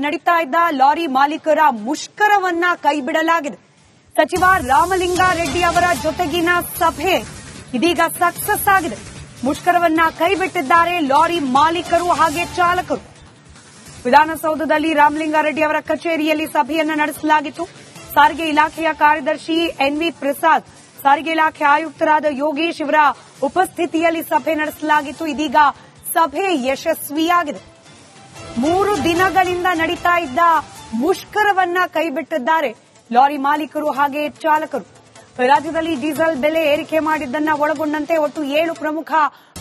ನಡೀತಾ ಇದ್ದ ಲಾರಿ ಮಾಲೀಕರ ಮುಷ್ಕರವನ್ನ ಕೈಬಿಡಲಾಗಿದೆ. ಸಚಿವ ರಾಮಲಿಂಗಾರೆಡ್ಡಿ ಅವರ ಜೊತೆಗಿನ ಸಭೆ ಇದೀಗ ಸಕ್ಸಸ್ ಆಗಿದೆ. ಮುಷ್ಕರವನ್ನ ಕೈಬಿಟ್ಟಿದ್ದಾರೆ ಲಾರಿ ಮಾಲೀಕರು ಹಾಗೆ ಚಾಲಕರು. ವಿಧಾನಸೌಧದಲ್ಲಿ ರಾಮಲಿಂಗಾರೆಡ್ಡಿ ಅವರ ಕಚೇರಿಯಲ್ಲಿ ಸಭೆಯನ್ನ ನಡೆಸಲಾಗಿತ್ತು. ಸಾರಿಗೆ ಇಲಾಖೆಯ ಕಾರ್ಯದರ್ಶಿ ಎನ್ವಿ ಪ್ರಸಾದ್, ಸಾರಿಗೆ ಇಲಾಖೆ ಆಯುಕ್ತರಾದ ಯೋಗೇಶ್ ಇವರ ಉಪಸ್ಥಿತಿಯಲ್ಲಿ ಸಭೆ ನಡೆಸಲಾಗಿತ್ತು. ಇದೀಗ ಸಭೆ ಯಶಸ್ವಿಯಾಗಿದೆ. 3 ದಿನಗಳಿಂದ ನಡೀತಾ ಇದ್ದ ಮುಷ್ಕರವನ್ನ ಕೈಬಿಟ್ಟಿದ್ದಾರೆ ಲಾರಿ ಮಾಲೀಕರು ಹಾಗೆ ಚಾಲಕರು. ರಾಜ್ಯದಲ್ಲಿ ಡೀಸೆಲ್ ಬೆಲೆ ಏರಿಕೆ ಮಾಡಿದ್ದನ್ನ ಒಳಗೊಂಡಂತೆ ಒಟ್ಟು 7 ಪ್ರಮುಖ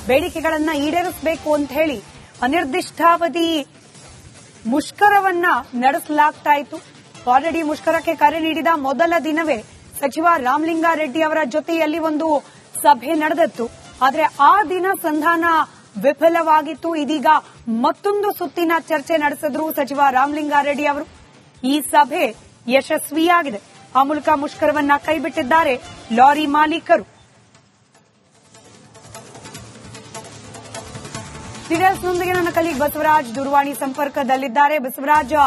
ಬೇಡಿಕೆಗಳನ್ನ ಈಡೇರಿಸಬೇಕು ಅಂತ ಹೇಳಿ ಅನಿರ್ದಿಷ್ಟಾವಧಿ ಮುಷ್ಕರವನ್ನ ನಡೆಸಲಾಗ್ತಾ ಇತ್ತು. ಆಲ್ರೆಡಿ ಮುಷ್ಕರಕ್ಕೆ ಕರೆ ನೀಡಿದ ಮೊದಲ ದಿನವೇ ಸಚಿವ ರಾಮಲಿಂಗಾರೆಡ್ಡಿ ಅವರ ಜೊತೆಯಲ್ಲಿ ಒಂದು ಸಭೆ ನಡೆದಿತ್ತು. ಆದರೆ ಆ ದಿನ ಸಂಧಾನ ವಿಫಲವಾಗಿತ್ತು. ಇದೀಗ ಮತ್ತೊಂದು ಸುತ್ತಿನ ಚರ್ಚೆ ನಡೆಸಿದ್ರು ಸಚಿವ ರಾಮಲಿಂಗಾರೆಡ್ಡಿ ಅವರು. ಈ ಸಭೆ ಯಶಸ್ವಿಯಾಗಿದೆ. ಆ ಮೂಲಕ ಮುಷ್ಕರವನ್ನ ಕೈಬಿಟ್ಟಿದ್ದಾರೆ ಲಾರಿ ಮಾಲೀಕರು. ಡೀಟೇಲ್ಸ್ನೊಂದಿಗೆ ನನ್ನ ಕಲೀಗ್ ಬಸವರಾಜ್ ದೂರವಾಣಿ ಸಂಪರ್ಕದಲ್ಲಿದ್ದಾರೆ. ಬಸವರಾಜ್,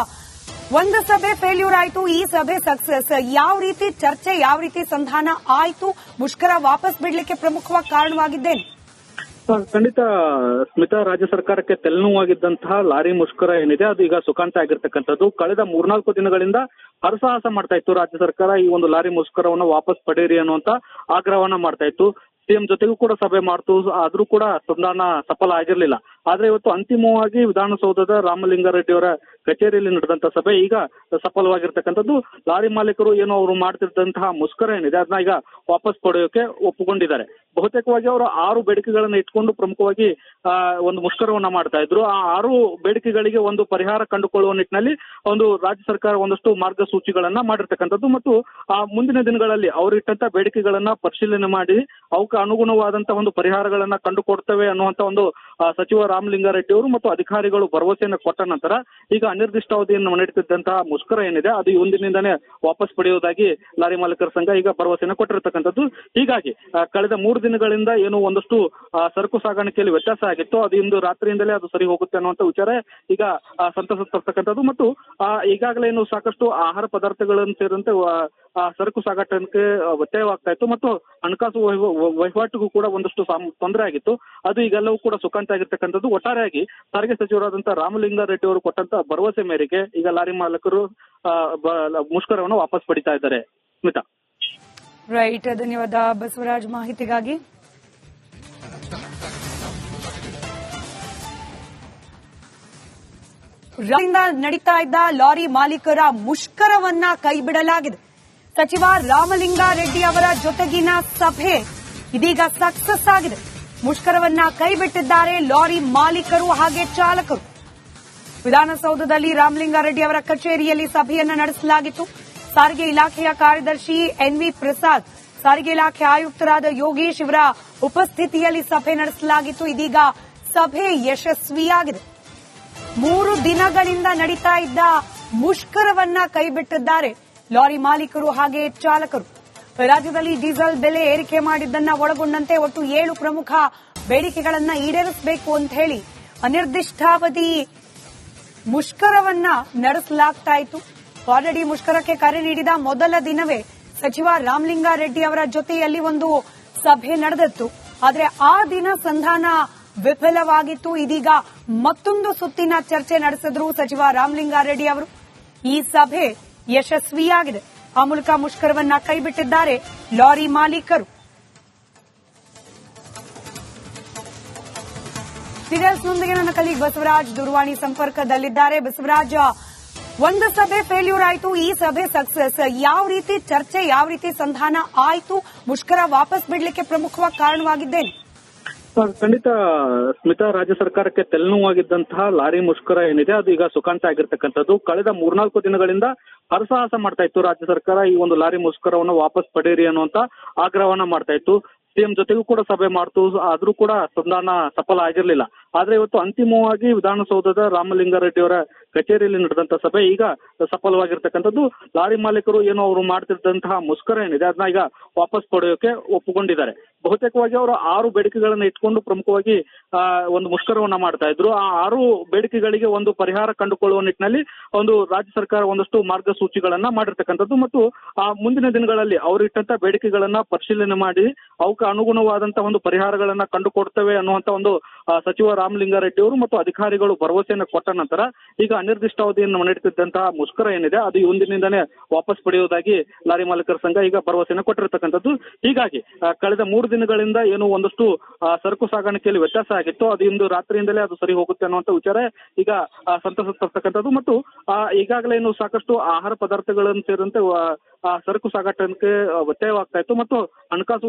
ಒಂದು ಸಭೆ ಫೇಲ್ಯೂರ್ ಆಯಿತು, ಈ ಸಭೆ ಸಕ್ಸಸ್. ಯಾವ ರೀತಿ ಚರ್ಚೆ, ಯಾವ ರೀತಿ ಸಂಧಾನ ಆಯಿತು? ಮುಷ್ಕರ ವಾಪಸ್ ಬಿಡಲಿಕ್ಕೆ ಪ್ರಮುಖವಾಗಿ ಕಾರಣವಾಗಿದ್ದೇನೆ? ಖಂಡಿತ ಸ್ಮಿತಾ, ರಾಜ್ಯ ಸರ್ಕಾರಕ್ಕೆ ತಲೆನೋವಾಗಿದ್ದಂತಹ ಲಾರಿ ಮುಷ್ಕರ ಏನಿದೆ ಅದು ಈಗ ಸುಖಾಂತ ಆಗಿರ್ತಕ್ಕಂಥದ್ದು. ಕಳೆದ 3-4 ದಿನಗಳಿಂದ ಹರಸಾಹಸ ಮಾಡ್ತಾ ಇತ್ತು ರಾಜ್ಯ ಸರ್ಕಾರ. ಈ ಒಂದು ಲಾರಿ ಮುಷ್ಕರವನ್ನ ವಾಪಸ್ ಪಡೆಯಿರಿ ಅನ್ನುವಂತ ಆಗ್ರಹವನ್ನ ಮಾಡ್ತಾ ಇತ್ತು. ಸಿಎಂ ಜೊತೆಗೂ ಕೂಡ ಸಭೆ ಮಾಡ್ತು, ಆದ್ರೂ ಕೂಡ ಸಂಧಾನ ಸಫಲ ಆಗಿರ್ಲಿಲ್ಲ. ಆದ್ರೆ ಇವತ್ತು ಅಂತಿಮವಾಗಿ ವಿಧಾನಸೌಧದ ರಾಮಲಿಂಗಾರೆಡ್ಡಿ ಅವರ ಕಚೇರಿಯಲ್ಲಿ ನಡೆದಂತ ಸಭೆ ಈಗ ಸಫಲವಾಗಿರ್ತಕ್ಕಂಥದ್ದು. ಲಾರಿ ಮಾಲೀಕರು ಏನು ಅವರು ಮಾಡ್ತಿದ್ದಂತಹ ಮುಷ್ಕರ ಏನಿದೆ ಅದನ್ನ ಈಗ ವಾಪಸ್ ಪಡೆಯೋಕೆ ಒಪ್ಪಿಕೊಂಡಿದ್ದಾರೆ. ಬಹುತೇಕವಾಗಿ ಅವರು 6 ಬೇಡಿಕೆಗಳನ್ನ ಇಟ್ಕೊಂಡು ಪ್ರಮುಖವಾಗಿ ಒಂದು ಮುಷ್ಕರವನ್ನ ಮಾಡ್ತಾ ಇದ್ರು. ಆ 6 ಬೇಡಿಕೆಗಳಿಗೆ ಒಂದು ಪರಿಹಾರ ಕಂಡುಕೊಳ್ಳುವ ನಿಟ್ಟಿನಲ್ಲಿ ಒಂದು ರಾಜ್ಯ ಸರ್ಕಾರ ಒಂದಷ್ಟು ಮಾರ್ಗಸೂಚಿಗಳನ್ನ ಮಾಡಿರ್ತಕ್ಕಂಥದ್ದು ಮತ್ತು ಆ ಮುಂದಿನ ದಿನಗಳಲ್ಲಿ ಅವರು ಇಟ್ಟಂತ ಬೇಡಿಕೆಗಳನ್ನ ಪರಿಶೀಲನೆ ಮಾಡಿ ಅವಕ್ಕೆ ಅನುಗುಣವಾದಂತಹ ಒಂದು ಪರಿಹಾರಗಳನ್ನ ಕಂಡುಕೊಡ್ತೇವೆ ಅನ್ನುವಂತ ಒಂದು ಸಚಿವ ರಾಮಲಿಂಗಾರೆಡ್ಡಿ ಅವರು ಮತ್ತು ಅಧಿಕಾರಿಗಳು ಭರವಸೆಯನ್ನು ಕೊಟ್ಟ ನಂತರ ಈಗ ಅನಿರ್ದಿಷ್ಟಾವಧಿಯನ್ನು ನಡೀತಿದ್ದಂತಹ ಮುಷ್ಕರ ಏನಿದೆ ಅದು ಇಂದಿನಿಂದನೇ ವಾಪಸ್ ಪಡೆಯುವುದಾಗಿ ಲಾರಿ ಮಾಲೀಕರ ಸಂಘ ಈಗ ಭರವಸೆಯನ್ನು ಕೊಟ್ಟಿರ್ತಕ್ಕಂಥದ್ದು. ಹೀಗಾಗಿ ಕಳೆದ 3 ದಿನಗಳಿಂದ ಏನು ಒಂದಷ್ಟು ಸರಕು ಸಾಗಾಣಿಕೆಯಲ್ಲಿ ವ್ಯತ್ಯಾಸ ಆಗಿತ್ತು, ಅದು ಇಂದು ರಾತ್ರಿಯಿಂದಲೇ ಅದು ಸರಿ ಹೋಗುತ್ತೆ ಅನ್ನುವಂತ ವಿಚಾರ ಈಗ ಸಂತಸ ತರ್ತಕ್ಕಂಥದ್ದು. ಮತ್ತು ಈಗಾಗಲೇ ಏನು ಸಾಕಷ್ಟು ಆಹಾರ ಪದಾರ್ಥಗಳನ್ನು ಸೇರಿದಂತೆ ಸರಕು ಸಾಗಾಟಕ್ಕೆ ವ್ಯತ್ಯಯವಾಗ್ತಾ ಇತ್ತು ಮತ್ತು ಹಣಕಾಸು ವಹಿವಾಟಿಗೂ ಕೂಡ ಒಂದಷ್ಟು ತೊಂದರೆ ಆಗಿತ್ತು. ಅದು ಈಗೆಲ್ಲವೂ ಕೂಡ ಸುಖಾಂತ ಆಗಿರ್ತಕ್ಕಂಥದ್ದು. ಒಟ್ಟಾರೆಯಾಗಿ ಸಾರಿಗೆ ಸಚಿವರಾದಂತಹ ರಾಮಲಿಂಗಾರೆಡ್ಡಿ ಅವರು ಕೊಟ್ಟಂತ ಭರವಸೆ ಮೇರೆಗೆ ಈಗ ಲಾರಿ ಮಾಲೀಕರು ಮುಷ್ಕರವನ್ನು ವಾಪಸ್ ಪಡಿತಾ ಇದ್ದಾರೆ. ಸ್ಮಿತಾ. ರೈಟ್, ಧನ್ಯವಾದ ಬಸವರಾಜ್ ಮಾಹಿತಿಗಾಗಿ. ನಡೀತಾ ಇದ್ದ ಲಾರಿ ಮಾಲೀಕರ ಮುಷ್ಕರವನ್ನ ಕೈಬಿಡಲಾಗಿದೆ. ಸಚಿವ ರಾಮಲಿಂಗಾರೆಡ್ಡಿ ಅವರ ಜೊತೆಗಿನ ಸಭೆ ಇದೀಗ ಸಕ್ಸಸ್ ಆಗಿದೆ. ಮುಷ್ಕರವನ್ನ ಕೈಬಿಟ್ಟಿದ್ದಾರೆ ಲಾರಿ ಮಾಲೀಕರು ಹಾಗೆ ಚಾಲಕರು. ವಿಧಾನಸೌಧದಲ್ಲಿ ರಾಮಲಿಂಗಾರೆಡ್ಡಿ ಅವರ ಕಚೇರಿಯಲ್ಲಿ ಸಭೆಯನ್ನ ನಡೆಸಲಾಗಿತ್ತು. ಸಾರಿಗೆ ಇಲಾಖೆಯ ಕಾರ್ಯದರ್ಶಿ ಎನ್ವಿ ಪ್ರಸಾದ್, ಸಾರಿಗೆ ಇಲಾಖೆ ಆಯುಕ್ತರಾದ ಯೋಗೇಶ್ ಇವರ ಉಪಸ್ಥಿತಿಯಲ್ಲಿ ಸಭೆ ನಡೆಸಲಾಗಿತ್ತು. ಇದೀಗ ಸಭೆ ಯಶಸ್ವಿಯಾಗಿದೆ. 3 ದಿನಗಳಿಂದ ನಡೀತಾ ಇದ್ದ ಮುಷ್ಕರವನ್ನ ಕೈಬಿಟ್ಟಿದ್ದಾರೆ ಲಾರಿ ಮಾಲೀಕರು ಹಾಗೆ ಚಾಲಕರು. ರಾಜ್ಯದಲ್ಲಿ ಡೀಸೆಲ್ ಬೆಲೆ ಏರಿಕೆ ಮಾಡಿದ್ದನ್ನ ಒಳಗೊಂಡಂತೆ ಒಟ್ಟು 7 ಪ್ರಮುಖ ಬೇಡಿಕೆಗಳನ್ನ ಈಡೇರಿಸಬೇಕು ಅಂತ ಹೇಳಿ ಅನಿರ್ದಿಷ್ಟಾವಧಿ ಮುಷ್ಕರವನ್ನ ನಡೆಸಲಾಗ್ತಾ ಇತ್ತು. ಆಲ್ರೆಡಿ ಮುಷ್ಕರಕ್ಕೆ ಕರೆ ನೀಡಿದ ಮೊದಲ ದಿನವೇ ಸಚಿವ ರಾಮಲಿಂಗಾರೆಡ್ಡಿ ಅವರ ಜೊತೆಯಲ್ಲಿ ಒಂದು ಸಭೆ ನಡೆದಿತ್ತು. ಆದರೆ ಆ ದಿನ ಸಂಧಾನ ವಿಫಲವಾಗಿತ್ತು. ಇದೀಗ ಮತ್ತೊಂದು ಸುತ್ತಿನ ಚರ್ಚೆ ನಡೆಸಿದ್ರು ಸಚಿವ ರಾಮಲಿಂಗಾರೆಡ್ಡಿ ಅವರು. ಈ ಸಭೆ ಯಶಸ್ವಿಯಾಗಿದೆ. ಆ ಮೂಲಕ ಮುಷ್ಕರವನ್ನ ಕೈಬಿಟ್ಟಿದ್ದಾರೆ ಲಾರಿ ಮಾಲೀಕರು. ಡೀಟೇಲ್ಸ್ನೊಂದಿಗೆ ನನ್ನ ಕಲೀಗ್ ಬಸವರಾಜ್ ದೂರವಾಣಿ ಸಂಪರ್ಕದಲ್ಲಿದ್ದಾರೆ. ಬಸವರಾಜ್, ಒಂದು ಸಭೆ ಫೇಲ್ಯೂರ್ ಆಯಿತು, ಈ ಸಭೆ ಸಕ್ಸಸ್. ಯಾವ ರೀತಿ ಚರ್ಚೆ, ಯಾವ ರೀತಿ ಸಂಧಾನ ಆಯಿತು? ಮುಷ್ಕರ ವಾಪಸ್ ಬಿಡಲಿಕ್ಕೆ ಪ್ರಮುಖವಾಗಿ ಕಾರಣವಾಗಿದ್ದೇನೆ? ಖಂಡಿತ ಸ್ಮಿತಾ, ರಾಜ್ಯ ಸರ್ಕಾರಕ್ಕೆ ತಲೆನೋವಾಗಿದ್ದಂತಹ ಲಾರಿ ಮುಷ್ಕರ ಏನಿದೆ ಅದು ಈಗ ಸುಖಾಂತ ಆಗಿರ್ತಕ್ಕಂಥದ್ದು. ಕಳೆದ 3-4 ದಿನಗಳಿಂದ ಹರಸಾಹಸ ಮಾಡ್ತಾ ಇತ್ತು ರಾಜ್ಯ ಸರ್ಕಾರ. ಈ ಒಂದು ಲಾರಿ ಮುಷ್ಕರವನ್ನ ವಾಪಸ್ ಪಡೆಯಿರಿ ಅನ್ನುವಂತ ಆಗ್ರಹವನ್ನ ಮಾಡ್ತಾ ಇತ್ತು. ಸಿಎಂ ಜೊತೆಗೂ ಕೂಡ ಸಭೆ ಮಾಡ್ತು, ಆದ್ರೂ ಕೂಡ ಸಂಧಾನ ಸಫಲ ಆಗಿರ್ಲಿಲ್ಲ. ಆದ್ರೆ ಇವತ್ತು ಅಂತಿಮವಾಗಿ ವಿಧಾನಸೌಧದ ರಾಮಲಿಂಗಾರೆಡ್ಡಿ ಅವರ ಕಚೇರಿಯಲ್ಲಿ ನಡೆದಂತ ಸಭೆ ಈಗ ಸಫಲವಾಗಿರ್ತಕ್ಕಂಥದ್ದು. ಲಾರಿ ಮಾಲೀಕರು ಏನು ಅವರು ಮಾಡ್ತಿದ್ದಂತಹ ಮುಷ್ಕರ ಏನಿದೆ ಅದನ್ನ ಈಗ ವಾಪಸ್ ಪಡೆಯೋಕೆ ಒಪ್ಪಿಕೊಂಡಿದ್ದಾರೆ. ಬಹುತೇಕವಾಗಿ ಅವರು 6 ಬೇಡಿಕೆಗಳನ್ನ ಇಟ್ಕೊಂಡು ಪ್ರಮುಖವಾಗಿ ಒಂದು ಮುಷ್ಕರವನ್ನ ಮಾಡ್ತಾ ಇದ್ರು. ಆ 6 ಬೇಡಿಕೆಗಳಿಗೆ ಒಂದು ಪರಿಹಾರ ಕಂಡುಕೊಳ್ಳುವ ನಿಟ್ಟಿನಲ್ಲಿ ಒಂದು ರಾಜ್ಯ ಸರ್ಕಾರ ಒಂದಷ್ಟು ಮಾರ್ಗಸೂಚಿಗಳನ್ನ ಮಾಡಿರ್ತಕ್ಕಂಥದ್ದು ಮತ್ತು ಮುಂದಿನ ದಿನಗಳಲ್ಲಿ ಅವರು ಇಟ್ಟಂತ ಬೇಡಿಕೆಗಳನ್ನ ಪರಿಶೀಲನೆ ಮಾಡಿ ಅವಕ್ಕೆ ಅನುಗುಣವಾದಂತಹ ಒಂದು ಪರಿಹಾರಗಳನ್ನ ಕಂಡುಕೊಡ್ತೇವೆ ಅನ್ನುವಂತ ಒಂದು ಸಚಿವ ರಾಮಲಿಂಗಾರೆಡ್ಡಿ ಅವರು ಮತ್ತು ಅಧಿಕಾರಿಗಳು ಭರವಸೆಯನ್ನು ಕೊಟ್ಟ ನಂತರ ಈಗ ಅನಿರ್ದಿಷ್ಟಾವಧಿಯನ್ನು ನಡೆಯುತ್ತಿದ್ದಂತಹ ಮುಷ್ಕರ ಏನಿದೆ ಅದು ಇಂದಿನಿಂದನೇ ವಾಪಸ್ ಪಡೆಯುವುದಾಗಿ ಲಾರಿ ಮಾಲೀಕರ ಸಂಘ ಈಗ ಭರವಸೆಯನ್ನು ಕೊಟ್ಟಿರ್ತಕ್ಕಂಥದ್ದು. ಹೀಗಾಗಿ ಕಳೆದ 3 ದಿನಗಳಿಂದ ಏನು ಒಂದಷ್ಟು ಸರಕು ಸಾಗಾಣಿಕೆಯಲ್ಲಿ ವ್ಯತ್ಯಾಸ ಆಗಿತ್ತು, ಅದು ಇಂದು ರಾತ್ರಿಯಿಂದಲೇ ಅದು ಸರಿ ಹೋಗುತ್ತೆ ಅನ್ನುವಂತ ವಿಚಾರ ಈಗ ಸಂತಸ ತರ್ತಕ್ಕಂಥದ್ದು ಮತ್ತು ಈಗಾಗಲೇ ಏನು ಸಾಕಷ್ಟು ಆಹಾರ ಪದಾರ್ಥಗಳನ್ನು ಸೇರಿದಂತೆ ಸರಕು ಸಾಗಾಟಕ್ಕೆ ವ್ಯತ್ಯಯವಾಗ್ತಾ ಇತ್ತು ಮತ್ತು ಹಣಕಾಸು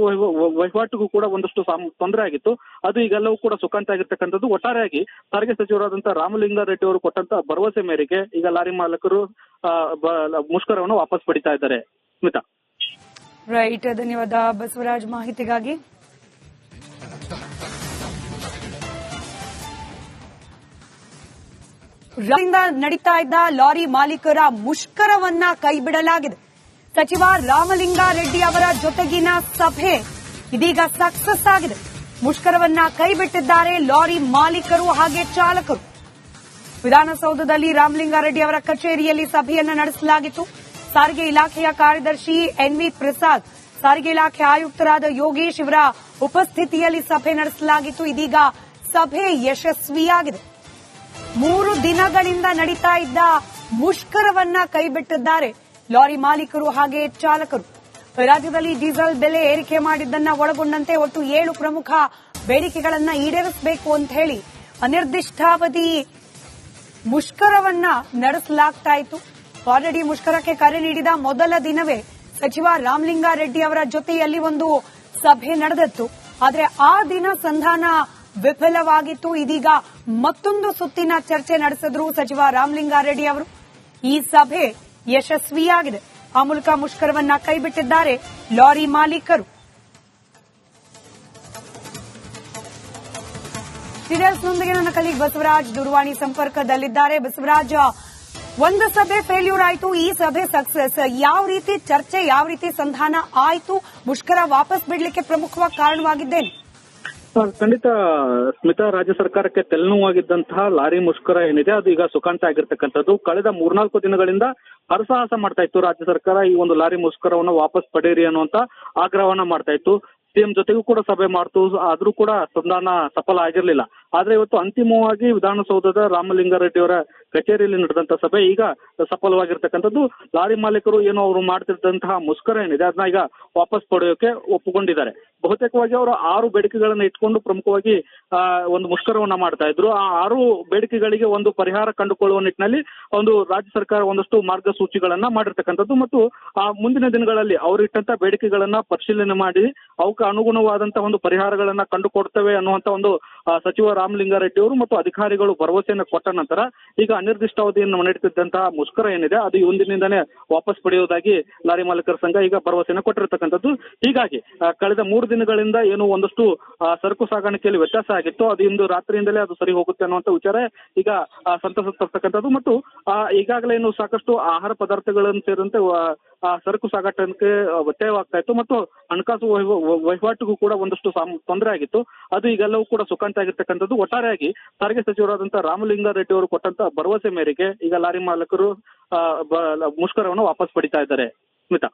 ವಹಿವಾಟಿಗೂ ಕೂಡ ಒಂದಷ್ಟು ತೊಂದರೆ ಆಗಿತ್ತು. ಅದು ಈಗೆಲ್ಲವೂ ಕೂಡ ಸುಖಾಂತ ಆಗಿರ್ತಕ್ಕಂಥದ್ದು. ಒಟ್ಟಾರೆಯಾಗಿ ಸಾರಿಗೆ ಸಚಿವರಾದಂತಹ ರಾಮಲಿಂಗಾರೆಡ್ಡಿ ಅವರು ಕೊಟ್ಟಂತ ಭರವಸೆ ಮೇರೆಗೆ ಈಗ ಲಾರಿ ಮಾಲೀಕರು ಮುಷ್ಕರವನ್ನು ವಾಪಸ್ ಪಡಿತಾ ಇದ್ದಾರೆ. ಸ್ಮಿತಾ. ರೈಟ್, ಧನ್ಯವಾದ ಬಸವರಾಜ್ ಮಾಹಿತಿಗಾಗಿ. ನಡೀತಾ ಇದ್ದ ಲಾರಿ ಮಾಲೀಕರ ಮುಷ್ಕರವನ್ನ ಕೈಬಿಡಲಾಗಿದೆ. ಸಚಿವ ರಾಮಲಿಂಗಾರೆಡ್ಡಿ ಅವರ ಜೊತೆಗಿನ ಸಭೆ ಇದೀಗ ಸಕ್ಸಸ್ ಆಗಿದೆ. ಮುಷ್ಕರವನ್ನ ಕೈಬಿಟ್ಟಿದ್ದಾರೆ ಲಾರಿ ಮಾಲೀಕರು ಹಾಗೆ ಚಾಲಕರು. ವಿಧಾನಸೌಧದಲ್ಲಿ ರಾಮಲಿಂಗಾರೆಡ್ಡಿ ಅವರ ಕಚೇರಿಯಲ್ಲಿ ಸಭೆಯನ್ನ ನಡೆಸಲಾಗಿತ್ತು. ಸಾರಿಗೆ ಇಲಾಖೆಯ ಕಾರ್ಯದರ್ಶಿ ಎನ್ವಿ ಪ್ರಸಾದ್, ಸಾರಿಗೆ ಇಲಾಖೆ ಆಯುಕ್ತರಾದ ಯೋಗೇಶ್ ಇವರ ಉಪಸ್ಥಿತಿಯಲ್ಲಿ ಸಭೆ ನಡೆಸಲಾಗಿತ್ತು. ಇದೀಗ ಸಭೆ ಯಶಸ್ವಿಯಾಗಿದೆ. 3 ದಿನಗಳಿಂದ ನಡೀತಾ ಇದ್ದ ಮುಷ್ಕರವನ್ನ ಕೈಬಿಟ್ಟಿದ್ದಾರೆ ಲಾರಿ ಮಾಲೀಕರು ಹಾಗೆ ಚಾಲಕರು. ರಾಜ್ಯದಲ್ಲಿ ಡೀಸೆಲ್ ಬೆಲೆ ಏರಿಕೆ ಮಾಡಿದ್ದನ್ನ ಒಳಗೊಂಡಂತೆ ಒಟ್ಟು 7 ಪ್ರಮುಖ ಬೇಡಿಕೆಗಳನ್ನ ಈಡೇರಿಸಬೇಕು ಅಂತ ಹೇಳಿ ಅನಿರ್ದಿಷ್ಟಾವಧಿ ಮುಷ್ಕರವನ್ನ ನಡೆಸಲಾಗ್ತಾ ಇತ್ತು. ಆಲ್ರೆಡಿ ಮುಷ್ಕರಕ್ಕೆ ಕರೆ ನೀಡಿದ ಮೊದಲ ದಿನವೇ ಸಚಿವ ರಾಮಲಿಂಗಾರೆಡ್ಡಿ ಅವರ ಜೊತೆಯಲ್ಲಿ ಒಂದು ಸಭೆ ನಡೆದಿತ್ತು. ಆದರೆ ಆ ದಿನ ಸಂಧಾನ ವಿಫಲವಾಗಿತ್ತು. ಇದೀಗ ಮತ್ತೊಂದು ಸುತ್ತಿನ ಚರ್ಚೆ ನಡೆಸಿದ್ರು ಸಚಿವ ರಾಮಲಿಂಗಾರೆಡ್ಡಿ ಅವರು. ಈ ಸಭೆ ಯಶಸ್ವಿಯಾಗಿದೆ. ಆ ಮೂಲಕ ಮುಷ್ಕರವನ್ನ ಕೈಬಿಟ್ಟಿದ್ದಾರೆ ಲಾರಿ ಮಾಲೀಕರು. ಡೀಟೇಲ್ಸ್ನೊಂದಿಗೆ ನನ್ನ ಕಲೀಗ್ ಬಸವರಾಜ್ ದೂರವಾಣಿ ಸಂಪರ್ಕದಲ್ಲಿದ್ದಾರೆ. ಬಸವರಾಜ್, ಒಂದು ಸಭೆ ಫೇಲ್ಯೂರ್ ಆಯಿತು, ಈ ಸಭೆ ಸಕ್ಸಸ್. ಯಾವ ರೀತಿ ಚರ್ಚೆ, ಯಾವ ರೀತಿ ಸಂಧಾನ ಆಯಿತು? ಮುಷ್ಕರ ವಾಪಸ್ ಬಿಡಲಿಕ್ಕೆ ಪ್ರಮುಖವಾಗಿ ಕಾರಣವಾಗಿದ್ದೇನೆ? ಖಂಡಿತ ಸ್ಮಿತಾ, ರಾಜ್ಯ ಸರ್ಕಾರಕ್ಕೆ ತಲೆನೋವಾಗಿದ್ದಂತಹ ಲಾರಿ ಮುಷ್ಕರ ಏನಿದೆ ಅದು ಈಗ ಸುಖಾಂತ ಆಗಿರ್ತಕ್ಕಂಥದ್ದು. ಕಳೆದ 3-4 ದಿನಗಳಿಂದ ಹರಸಾಹಸ ಮಾಡ್ತಾ ಇತ್ತು ರಾಜ್ಯ ಸರ್ಕಾರ ಈ ಒಂದು ಲಾರಿ ಮುಷ್ಕರವನ್ನು ವಾಪಸ್ ಪಡೆಯಿರಿ ಅನ್ನುವಂತ ಆಗ್ರಹವನ್ನ ಮಾಡ್ತಾ ಇತ್ತು. ಸಿಎಂ ಜೊತೆಗೂ ಕೂಡ ಸಭೆ ಮಾಡ್ತು, ಆದ್ರೂ ಕೂಡ ಸಂಧಾನ ಸಫಲ ಆಗಿರ್ಲಿಲ್ಲ. ಆದ್ರೆ ಇವತ್ತು ಅಂತಿಮವಾಗಿ ವಿಧಾನಸೌಧದ ರಾಮಲಿಂಗಾರೆಡ್ಡಿ ಅವರ ಕಚೇರಿಯಲ್ಲಿ ನಡೆದಂತ ಸಭೆ ಈಗ ಸಫಲವಾಗಿರ್ತಕ್ಕಂಥದ್ದು. ಲಾರಿ ಮಾಲೀಕರು ಏನು ಅವರು ಮಾಡ್ತಿದ್ದಂತಹ ಮುಷ್ಕರ ಏನಿದೆ ಅದನ್ನ ಈಗ ವಾಪಸ್ ಪಡೆಯೋಕೆ ಒಪ್ಪಿಕೊಂಡಿದ್ದಾರೆ. ಬಹುತೇಕವಾಗಿ ಅವರು 6 ಬೇಡಿಕೆಗಳನ್ನ ಇಟ್ಕೊಂಡು ಪ್ರಮುಖವಾಗಿ ಒಂದು ಮುಷ್ಕರವನ್ನ ಮಾಡ್ತಾ ಇದ್ರು. ಆ 6 ಬೇಡಿಕೆಗಳಿಗೆ ಒಂದು ಪರಿಹಾರ ಕಂಡುಕೊಳ್ಳುವ ನಿಟ್ಟಿನಲ್ಲಿ ಒಂದು ರಾಜ್ಯ ಸರ್ಕಾರ ಒಂದಷ್ಟು ಮಾರ್ಗಸೂಚಿಗಳನ್ನ ಮಾಡಿರ್ತಕ್ಕಂಥದ್ದು ಮತ್ತು ಮುಂದಿನ ದಿನಗಳಲ್ಲಿ ಅವರು ಇಟ್ಟಂತ ಬೇಡಿಕೆಗಳನ್ನ ಪರಿಶೀಲನೆ ಮಾಡಿ ಅವಕ್ಕೆ ಅನುಗುಣವಾದಂತಹ ಒಂದು ಪರಿಹಾರಗಳನ್ನ ಕಂಡುಕೊಡ್ತೇವೆ ಅನ್ನುವಂತ ಒಂದು ಸಚಿವ ರಾಮಲಿಂಗಾರೆಡ್ಡಿ ಅವರು ಮತ್ತು ಅಧಿಕಾರಿಗಳು ಭರವಸೆಯನ್ನು ಕೊಟ್ಟ ನಂತರ ಈಗ ಅನಿರ್ದಿಷ್ಟಾವಧಿಯನ್ನು ನಡೆಯುತ್ತಿದ್ದಂತಹ ಮುಷ್ಕರ ಏನಿದೆ ಅದು ಇಂದಿನಿಂದನೇ ವಾಪಸ್ ಪಡೆಯುವುದಾಗಿ ಲಾರಿ ಮಾಲೀಕರ ಸಂಘ ಈಗ ಭರವಸೆಯನ್ನು ಕೊಟ್ಟಿರ್ತಕ್ಕಂಥದ್ದು. ಹೀಗಾಗಿ ಕಳೆದ 3 ದಿನಗಳಿಂದ ಏನು ಒಂದಷ್ಟು ಸರಕು ಸಾಗಾಣಿಕೆಯಲ್ಲಿ ವ್ಯತ್ಯಾಸ ಆಗಿತ್ತು, ಅದು ಇಂದು ರಾತ್ರಿಯಿಂದಲೇ ಅದು ಸರಿ ಹೋಗುತ್ತೆ ಅನ್ನುವಂತ ವಿಚಾರ ಈಗ ಸಂತಸ ತರ್ತಕ್ಕಂಥದ್ದು ಮತ್ತು ಈಗಾಗಲೇ ಏನು ಸಾಕಷ್ಟು ಆಹಾರ ಪದಾರ್ಥಗಳನ್ನು ಸೇರಿದಂತೆ ಸರಕು ಸಾಗಾಟಕ್ಕೆ ವ್ಯತ್ಯಯವಾಗ್ತಾ ಇತ್ತು ಮತ್ತು ಹಣಕಾಸು ವಹಿವಾಟಿಗೂ ಕೂಡ ಒಂದಷ್ಟು ತೊಂದರೆ ಆಗಿತ್ತು. ಅದು ಈಗೆಲ್ಲವೂ ಕೂಡ ಸುಖಾಂತ ಆಗಿರ್ತಕ್ಕಂಥದ್ದು. ಒಟ್ಟಾರೆಯಾಗಿ ಸಾರಿಗೆ ಸಚಿವರಾದಂತಹ ರಾಮಲಿಂಗಾರೆಡ್ಡಿ ಅವರು ಕೊಟ್ಟಂತ ಭರವಸೆ ಮೇರೆಗೆ ಈಗ ಲಾರಿ ಮಾಲೀಕರು ಮುಷ್ಕರವನ್ನು ವಾಪಸ್ ಪಡಿತಾ ಇದ್ದಾರೆ. ಸ್ಮಿತಾ.